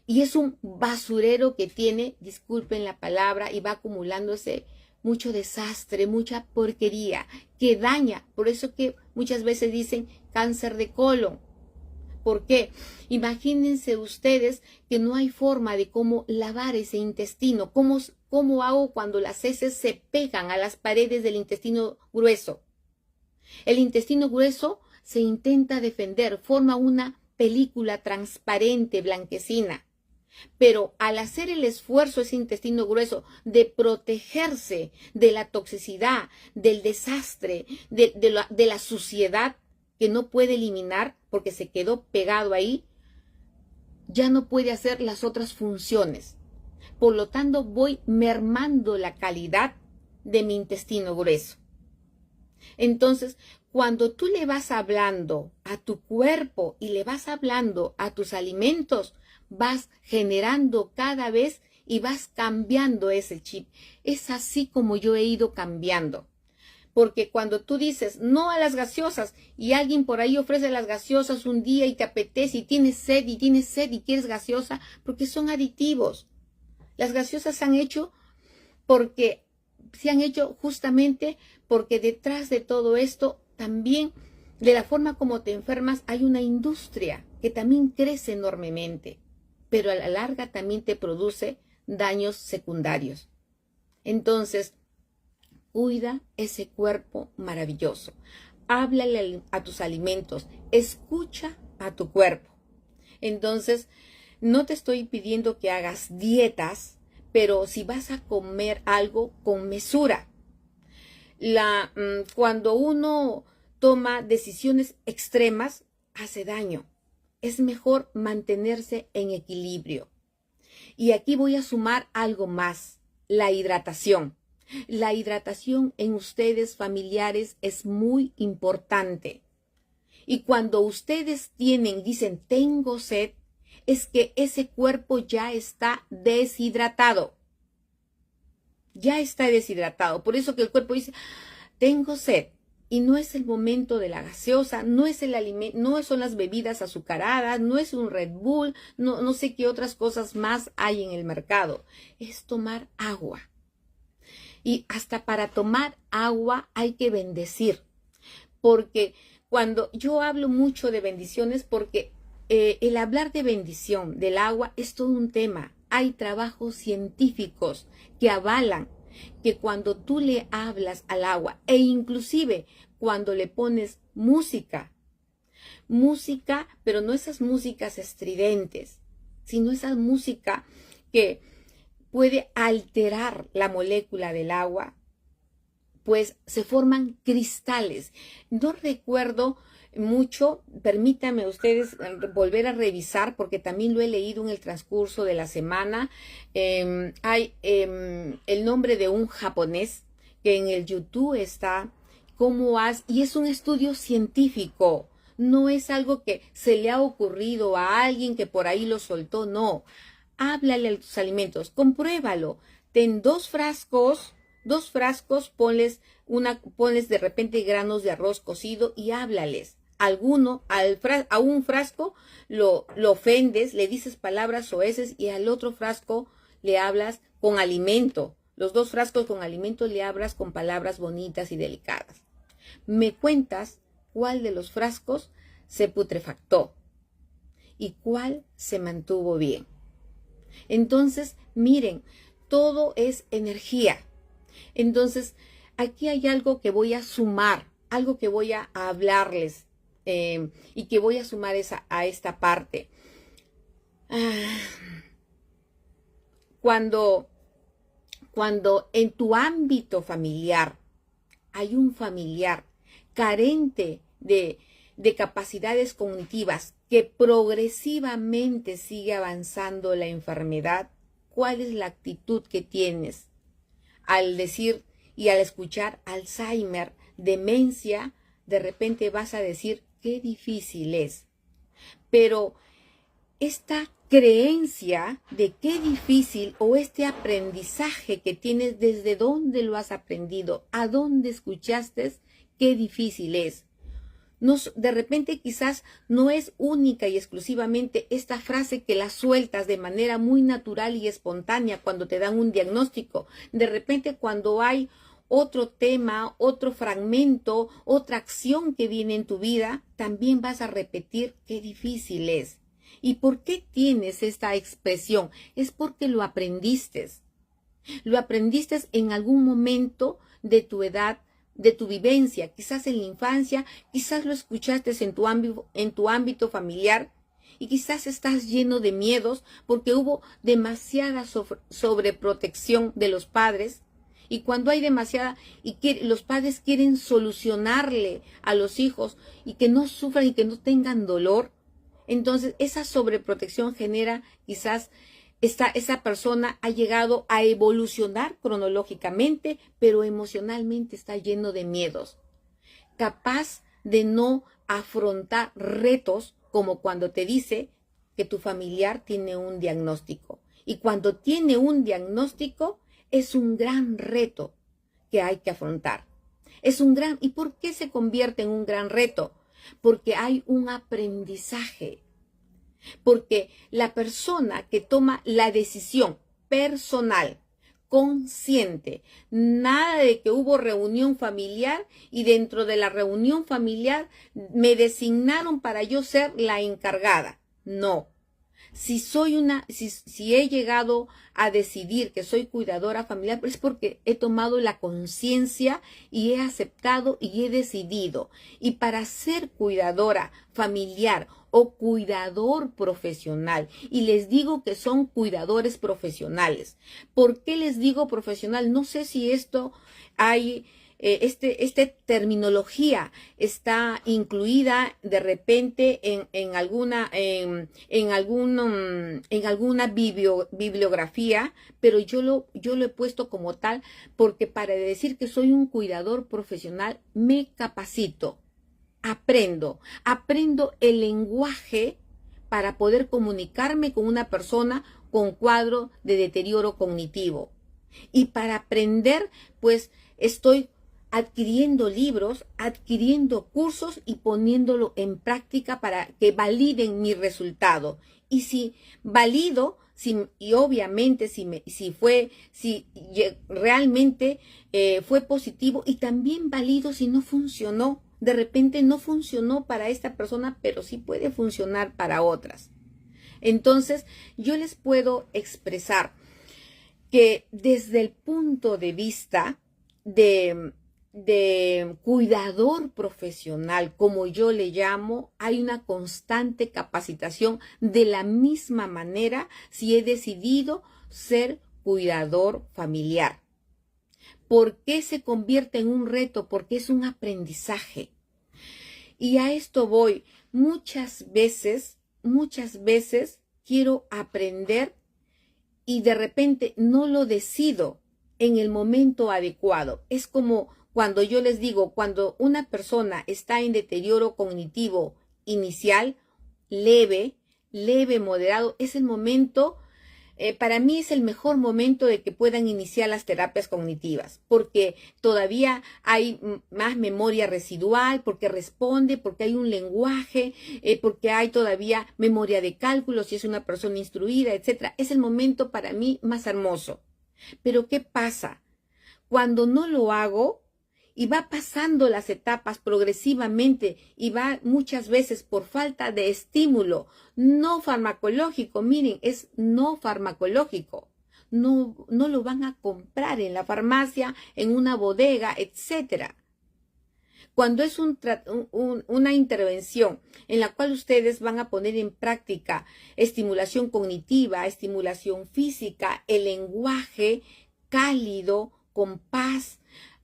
Y es un basurero que tiene, disculpen la palabra, y va acumulándose mucho desastre, mucha porquería que daña. Por eso que muchas veces dicen cáncer de colon. ¿Por qué? Imagínense ustedes que no hay forma de cómo lavar ese intestino. ¿Cómo hago cuando las heces se pegan a las paredes del intestino grueso? El intestino grueso se intenta defender, forma una película transparente, blanquecina. Pero al hacer el esfuerzo ese intestino grueso de protegerse de la toxicidad, del desastre, de la suciedad que no puede eliminar porque se quedó pegado ahí, ya no puede hacer las otras funciones. Por lo tanto, voy mermando la calidad de mi intestino grueso. Entonces, cuando tú le vas hablando a tu cuerpo y le vas hablando a tus alimentos, vas generando cada vez y vas cambiando ese chip. Es así como yo he ido cambiando. Porque cuando tú dices no a las gaseosas y alguien por ahí ofrece las gaseosas un día y te apetece y tienes sed y quieres gaseosa, porque son aditivos. Las gaseosas se han hecho justamente porque detrás de todo esto también, de la forma como te enfermas, hay una industria que también crece enormemente, pero a la larga también te produce daños secundarios. Entonces, cuida ese cuerpo maravilloso. Háblale a tus alimentos, escucha a tu cuerpo. Entonces, no te estoy pidiendo que hagas dietas, pero si vas a comer algo con mesura. Cuando uno toma decisiones extremas, hace daño. Es mejor mantenerse en equilibrio. Y aquí voy a sumar algo más, la hidratación. La hidratación en ustedes familiares es muy importante. Y cuando ustedes dicen, tengo sed, es que ese cuerpo ya está deshidratado. Ya está deshidratado. Por eso que el cuerpo dice, tengo sed. Y no es el momento de la gaseosa, no es el alimento, no son las bebidas azucaradas, no es un Red Bull, no sé qué otras cosas más hay en el mercado. Es tomar agua. Y hasta para tomar agua hay que bendecir. Porque cuando yo hablo mucho de bendiciones, porque el hablar de bendición del agua es todo un tema. Hay trabajos científicos que avalan que cuando tú le hablas al agua e inclusive cuando le pones música, pero no esas músicas estridentes, sino esa música que puede alterar la molécula del agua, pues se forman cristales. No recuerdo mucho, permítanme ustedes volver a revisar porque también lo he leído en el transcurso de la semana. Hay el nombre de un japonés que en el YouTube está, y es un estudio científico. No es algo que se le ha ocurrido a alguien que por ahí lo soltó, no. Háblale a tus alimentos, compruébalo. Ten dos frascos, ponles de repente granos de arroz cocido y háblales. A un frasco lo ofendes, le dices palabras soeces y al otro frasco le hablas con alimento. Los dos frascos con alimento le hablas con palabras bonitas y delicadas. Me cuentas cuál de los frascos se putrefactó y cuál se mantuvo bien. Entonces, miren, todo es energía. Entonces, aquí hay algo que voy a sumar, algo que voy a hablarles y que voy a sumar a esta parte. Cuando en tu ámbito familiar hay un familiar carente de capacidades cognitivas que progresivamente sigue avanzando la enfermedad, ¿cuál es la actitud que tienes al decir y al escuchar Alzheimer, demencia? De repente vas a decir, qué difícil es. Pero esta creencia de qué difícil o este aprendizaje que tienes, ¿desde dónde lo has aprendido? ¿A dónde escuchaste qué difícil es? No, de repente quizás no es única y exclusivamente esta frase que la sueltas de manera muy natural y espontánea cuando te dan un diagnóstico. De repente cuando hay otro tema, otro fragmento, otra acción que viene en tu vida, también vas a repetir qué difícil es. ¿Y por qué tienes esta expresión? Es porque lo aprendiste. Lo aprendiste en algún momento de tu edad, de tu vivencia, quizás en la infancia, quizás lo escuchaste en tu ámbito familiar y quizás estás lleno de miedos porque hubo demasiada sobreprotección de los padres. Y cuando hay demasiada, los padres quieren solucionarle a los hijos y que no sufran y que no tengan dolor, entonces esa sobreprotección genera quizás esa persona ha llegado a evolucionar cronológicamente, pero emocionalmente está lleno de miedos. capaz de no afrontar retos como cuando te dice que tu familiar tiene un diagnóstico. Y cuando tiene un diagnóstico es un gran reto que hay que afrontar. ¿Y por qué se convierte en un gran reto? Porque hay un aprendizaje. Porque la persona que toma la decisión personal, consciente, nada de que hubo reunión familiar y dentro de la reunión familiar me designaron para yo ser la encargada. No. Si he llegado a decidir que soy cuidadora familiar, es porque he tomado la conciencia y he aceptado y he decidido. Y para ser cuidadora familiar o cuidador profesional, y les digo que son cuidadores profesionales. ¿Por qué les digo profesional? No sé si esto hay... esta terminología está incluida de repente en alguna bibliografía, pero yo lo he puesto como tal porque para decir que soy un cuidador profesional me capacito, aprendo el lenguaje para poder comunicarme con una persona con cuadro de deterioro cognitivo. Y para aprender, pues estoy adquiriendo libros, adquiriendo cursos y poniéndolo en práctica para que validen mi resultado. Y si valido, y obviamente si realmente fue positivo, y también valido si no funcionó. De repente no funcionó para esta persona, pero sí puede funcionar para otras. Entonces, yo les puedo expresar que desde el punto de vista de cuidador profesional, como yo le llamo, hay una constante capacitación de la misma manera si he decidido ser cuidador familiar. ¿Por qué se convierte en un reto? Porque es un aprendizaje. Y a esto voy. Muchas veces quiero aprender y de repente no lo decido en el momento adecuado. Es como cuando yo les digo, cuando una persona está en deterioro cognitivo inicial, leve, moderado, es el momento, para mí es el mejor momento de que puedan iniciar las terapias cognitivas, porque todavía hay más memoria residual, porque responde, porque hay un lenguaje, porque hay todavía memoria de cálculo, si es una persona instruida, etc. Es el momento para mí más hermoso. Pero ¿qué pasa? Cuando no lo hago y va pasando las etapas progresivamente y va muchas veces por falta de estímulo no farmacológico, miren, es no farmacológico. No lo van a comprar en la farmacia, en una bodega, etcétera. Cuando es una intervención en la cual ustedes van a poner en práctica estimulación cognitiva, estimulación física, el lenguaje cálido, con paz,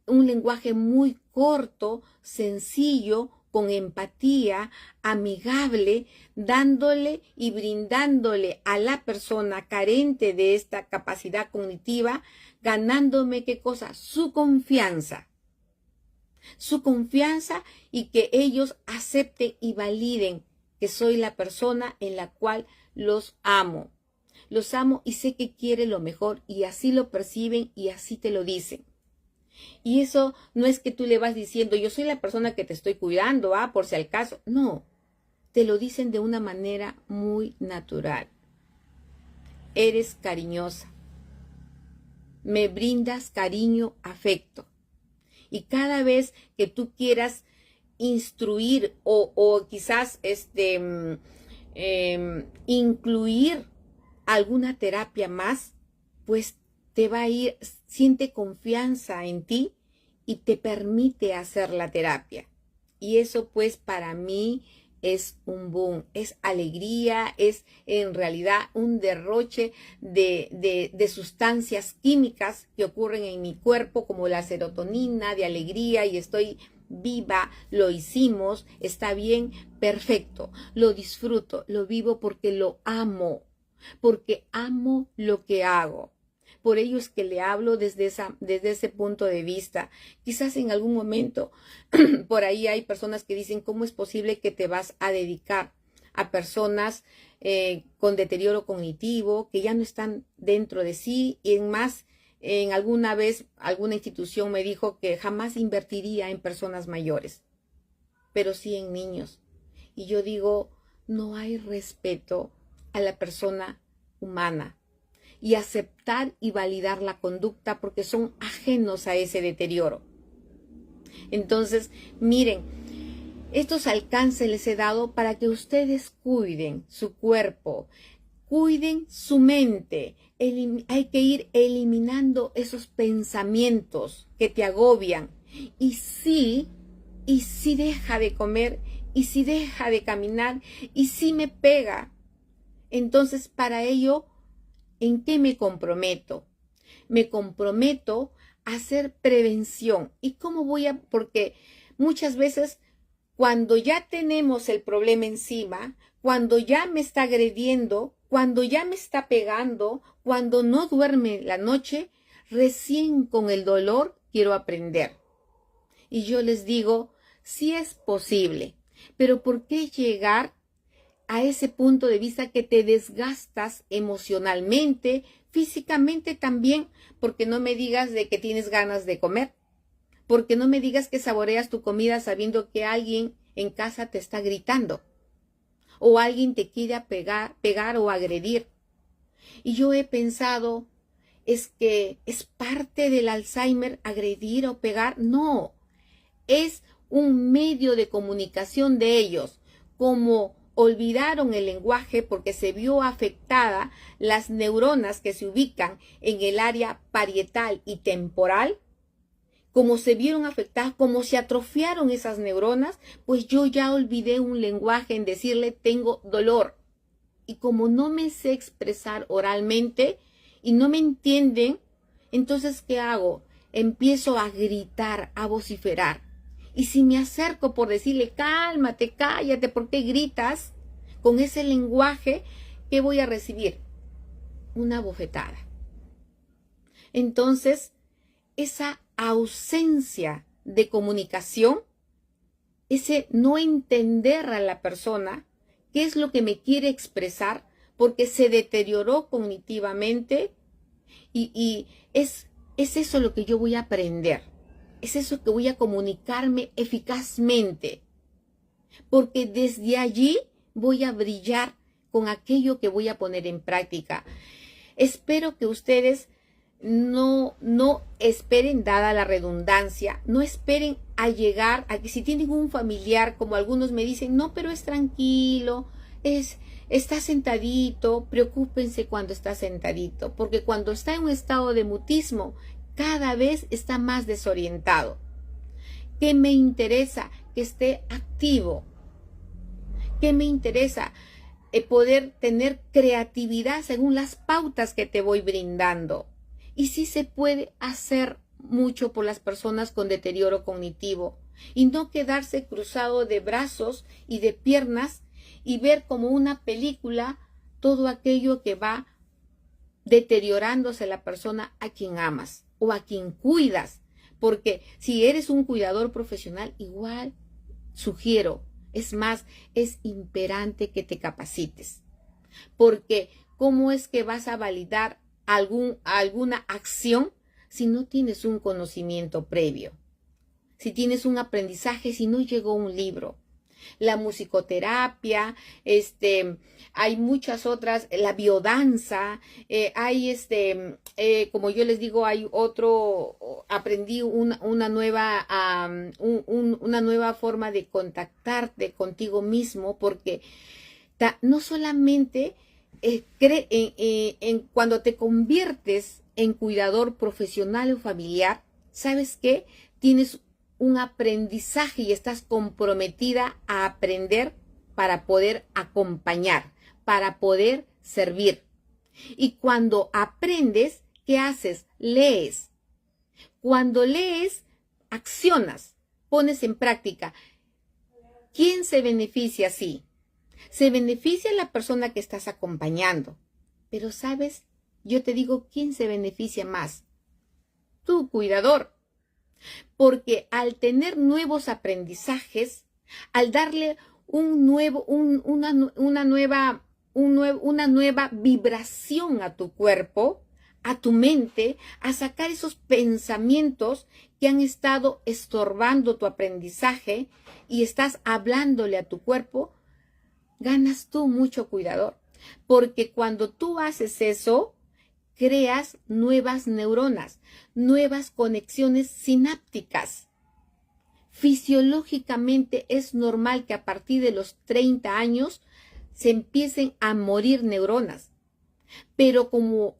un lenguaje muy corto, sencillo, con empatía, amigable, dándole y brindándole a la persona carente de esta capacidad cognitiva, ganándome, ¿qué cosa? Su confianza y que ellos acepten y validen que soy la persona en la cual los amo. Los amo y sé que quiere lo mejor y así lo perciben y así te lo dicen. Y eso no es que tú le vas diciendo, yo soy la persona que te estoy cuidando, por si al caso. No, te lo dicen de una manera muy natural. Eres cariñosa. Me brindas cariño, afecto. Y cada vez que tú quieras instruir o quizás incluir alguna terapia más, pues te va a ir, siente confianza en ti y te permite hacer la terapia. Y eso pues para mí es un boom, es alegría, es en realidad un derroche de sustancias químicas que ocurren en mi cuerpo, como la serotonina, de alegría, y estoy viva, lo hicimos, está bien, perfecto, lo disfruto, lo vivo porque lo amo lo que hago. Por ello es que le hablo desde ese punto de vista. Quizás en algún momento por ahí hay personas que dicen, ¿cómo es posible que te vas a dedicar a personas con deterioro cognitivo, que ya no están dentro de sí? Y en alguna vez alguna institución me dijo que jamás invertiría en personas mayores, pero sí en niños. Y yo digo, no hay respeto a la persona humana y aceptar y validar la conducta porque son ajenos a ese deterioro. Entonces, miren, estos alcances les he dado para que ustedes cuiden su cuerpo, cuiden su mente. Hay que ir eliminando esos pensamientos que te agobian. Y si deja de comer, y si deja de caminar, y si me pega, entonces para ello, ¿en qué me comprometo? Me comprometo a hacer prevención. ¿Y cómo voy a? Porque muchas veces cuando ya tenemos el problema encima, cuando ya me está agrediendo, cuando ya me está pegando, cuando no duerme la noche, recién con el dolor quiero aprender. Y yo les digo, sí es posible, pero ¿por qué llegar a ese punto de vista que te desgastas emocionalmente, físicamente también? Porque no me digas de que tienes ganas de comer, porque no me digas que saboreas tu comida sabiendo que alguien en casa te está gritando o alguien te quiere pegar o agredir. Y yo he pensado, es que es parte del Alzheimer agredir o pegar. No, es un medio de comunicación de ellos. Como olvidaron el lenguaje porque se vio afectada las neuronas que se ubican en el área parietal y temporal, como se vieron afectadas, como se atrofiaron esas neuronas, pues yo ya olvidé un lenguaje en decirle tengo dolor. Y como no me sé expresar oralmente y no me entienden, entonces ¿qué hago? Empiezo a gritar, a vociferar. Y si me acerco por decirle cálmate, cállate, ¿por qué gritas? Con ese lenguaje, ¿qué voy a recibir? Una bofetada. Entonces, esa ausencia de comunicación, ese no entender a la persona qué es lo que me quiere expresar porque se deterioró cognitivamente y es eso lo que yo voy a aprender, es eso que voy a comunicarme eficazmente, porque desde allí voy a brillar con aquello que voy a poner en práctica. Espero que ustedes no esperen, dada la redundancia, no esperen a llegar a que si tienen un familiar, como algunos me dicen, no, pero es tranquilo, está sentadito. Preocúpense cuando está sentadito, porque cuando está en un estado de mutismo, cada vez está más desorientado. ¿Qué me interesa? Que esté activo. ¿Qué me interesa? Poder tener creatividad según las pautas que te voy brindando. Y sí se puede hacer mucho por las personas con deterioro cognitivo y no quedarse cruzado de brazos y de piernas y ver como una película todo aquello que va deteriorándose la persona a quien amas o a quien cuidas. Porque si eres un cuidador profesional, igual sugiero, es más, es imperante que te capacites. Porque ¿cómo es que vas a validar alguna acción si no tienes un conocimiento previo? Si tienes un aprendizaje, si no llegó un libro. La musicoterapia, hay muchas otras, la biodanza, hay como yo les digo, hay aprendí una nueva forma de contactarte contigo mismo, porque no solamente cuando te conviertes en cuidador profesional o familiar, ¿sabes qué? Tienes un aprendizaje y estás comprometida a aprender para poder acompañar, para poder servir. Y cuando aprendes, ¿qué haces? Lees. Cuando lees, accionas, pones en práctica. ¿Quién se beneficia así? Se beneficia la persona que estás acompañando. Pero, ¿sabes? yo te digo, ¿quién se beneficia más? Tu cuidador. Porque al tener nuevos aprendizajes, al darle una nueva vibración a tu cuerpo, a tu mente, a sacar esos pensamientos que han estado estorbando tu aprendizaje y estás hablándole a tu cuerpo, ganas tú mucho cuidador. Porque cuando tú haces eso, creas nuevas neuronas, nuevas conexiones sinápticas. Fisiológicamente es normal que a partir de los 30 años se empiecen a morir neuronas, pero como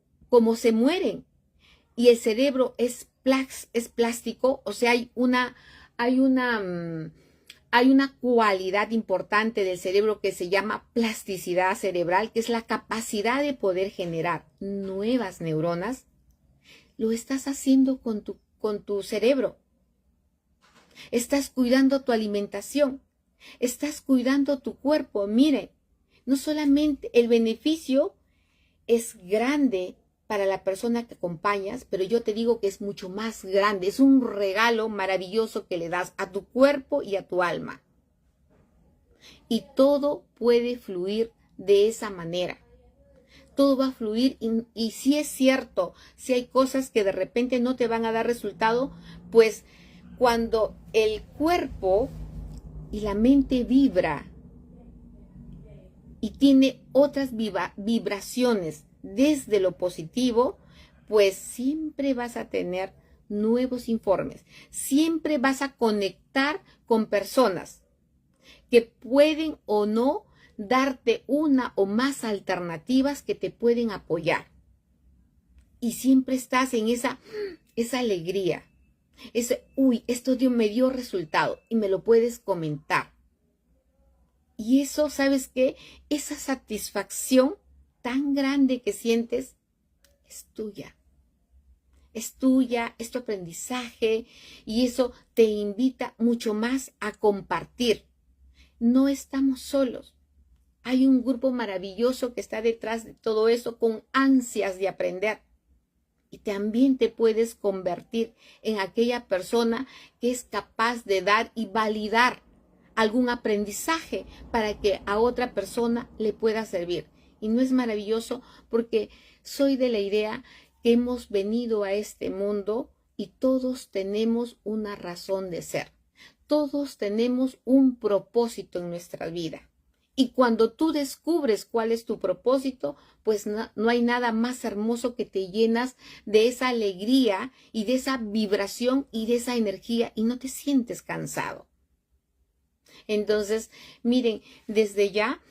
se mueren y el cerebro es plástico, o sea, hay una cualidad importante del cerebro que se llama plasticidad cerebral, que es la capacidad de poder generar nuevas neuronas. Lo estás haciendo con tu cerebro. Estás cuidando tu alimentación. Estás cuidando tu cuerpo. Mire, no solamente el beneficio es grande para la persona que acompañas, pero yo te digo que es mucho más grande. Es un regalo maravilloso que le das a tu cuerpo y a tu alma. Y todo puede fluir de esa manera. Todo va a fluir y si es cierto, si hay cosas que de repente no te van a dar resultado, pues cuando el cuerpo y la mente vibra y tiene otras vibraciones desde lo positivo, pues siempre vas a tener nuevos informes. Siempre vas a conectar con personas que pueden o no darte una o más alternativas que te pueden apoyar. Y siempre estás en esa alegría. Esto me dio resultado y me lo puedes comentar. Y eso, ¿sabes qué? Esa satisfacción tan grande que sientes es tuya. Es tuya, es tu aprendizaje y eso te invita mucho más a compartir. No estamos solos. Hay un grupo maravilloso que está detrás de todo eso con ansias de aprender. Y también te puedes convertir en aquella persona que es capaz de dar y validar algún aprendizaje para que a otra persona le pueda servir. Y no es maravilloso porque soy de la idea que hemos venido a este mundo y todos tenemos una razón de ser. Todos tenemos un propósito en nuestra vida. Y cuando tú descubres cuál es tu propósito, pues no hay nada más hermoso que te llenas de esa alegría y de esa vibración y de esa energía y no te sientes cansado. Entonces, miren, desde ya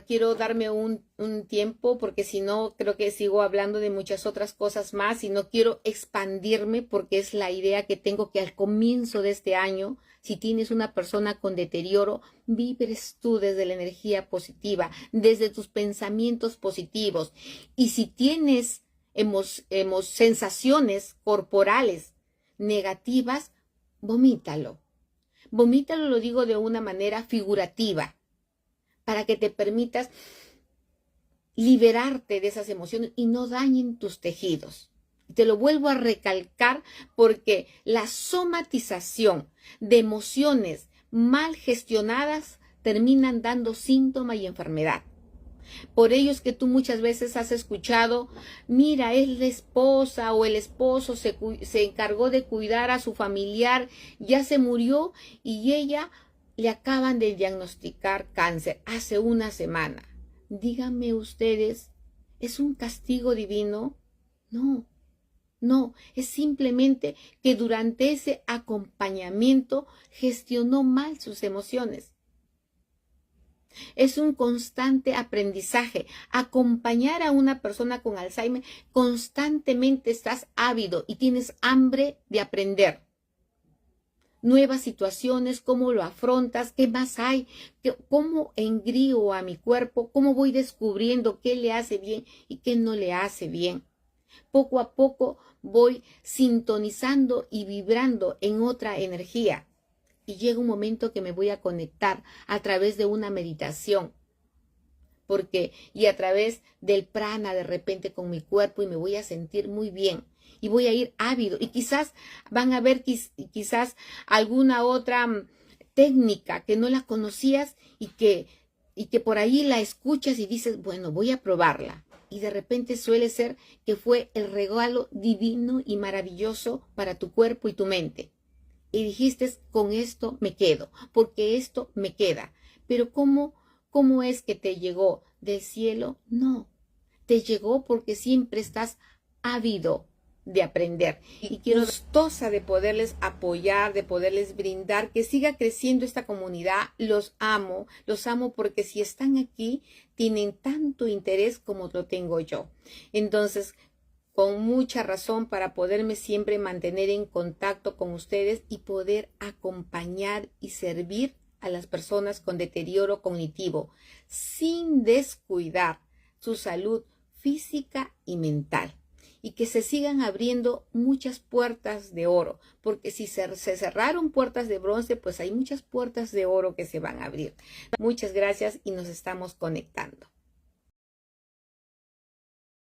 quiero darme un tiempo porque si no creo que sigo hablando de muchas otras cosas más y no quiero expandirme porque es la idea que tengo que al comienzo de este año, si tienes una persona con deterioro, vibres tú desde la energía positiva, desde tus pensamientos positivos. Y si tienes sensaciones corporales negativas, vomítalo. Vomítalo, lo digo de una manera figurativa, para que te permitas liberarte de esas emociones y no dañen tus tejidos. Te lo vuelvo a recalcar porque la somatización de emociones mal gestionadas terminan dando síntoma y enfermedad. Por ello es que tú muchas veces has escuchado, mira, es la esposa o el esposo se encargó de cuidar a su familiar, ya se murió y ella le acaban de diagnosticar cáncer hace una semana. Díganme ustedes, ¿es un castigo divino? No, es simplemente que durante ese acompañamiento gestionó mal sus emociones. Es un constante aprendizaje. Acompañar a una persona con Alzheimer, constantemente estás ávido y tienes hambre de aprender. Nuevas situaciones, cómo lo afrontas, qué más hay, cómo engrío a mi cuerpo, cómo voy descubriendo qué le hace bien y qué no le hace bien. Poco a poco voy sintonizando y vibrando en otra energía. Y llega un momento que me voy a conectar a través de una meditación porque y a través del prana de repente con mi cuerpo y me voy a sentir muy bien y voy a ir ávido y quizás van a ver quizás alguna otra técnica que no la conocías y que por ahí la escuchas y dices, bueno, voy a probarla. Y de repente suele ser que fue el regalo divino y maravilloso para tu cuerpo y tu mente. Y dijiste, con esto me quedo, porque esto me queda. Pero ¿cómo es que te llegó? ¿Del cielo? No. Te llegó porque siempre estás ávido de aprender y quiero gustosa de poderles apoyar, de poderles brindar, que siga creciendo esta comunidad. Los amo porque si están aquí tienen tanto interés como lo tengo yo. Entonces, con mucha razón para poderme siempre mantener en contacto con ustedes y poder acompañar y servir a las personas con deterioro cognitivo sin descuidar su salud física y mental. Y que se sigan abriendo muchas puertas de oro, porque si se cerraron puertas de bronce, pues hay muchas puertas de oro que se van a abrir. Muchas gracias y nos estamos conectando.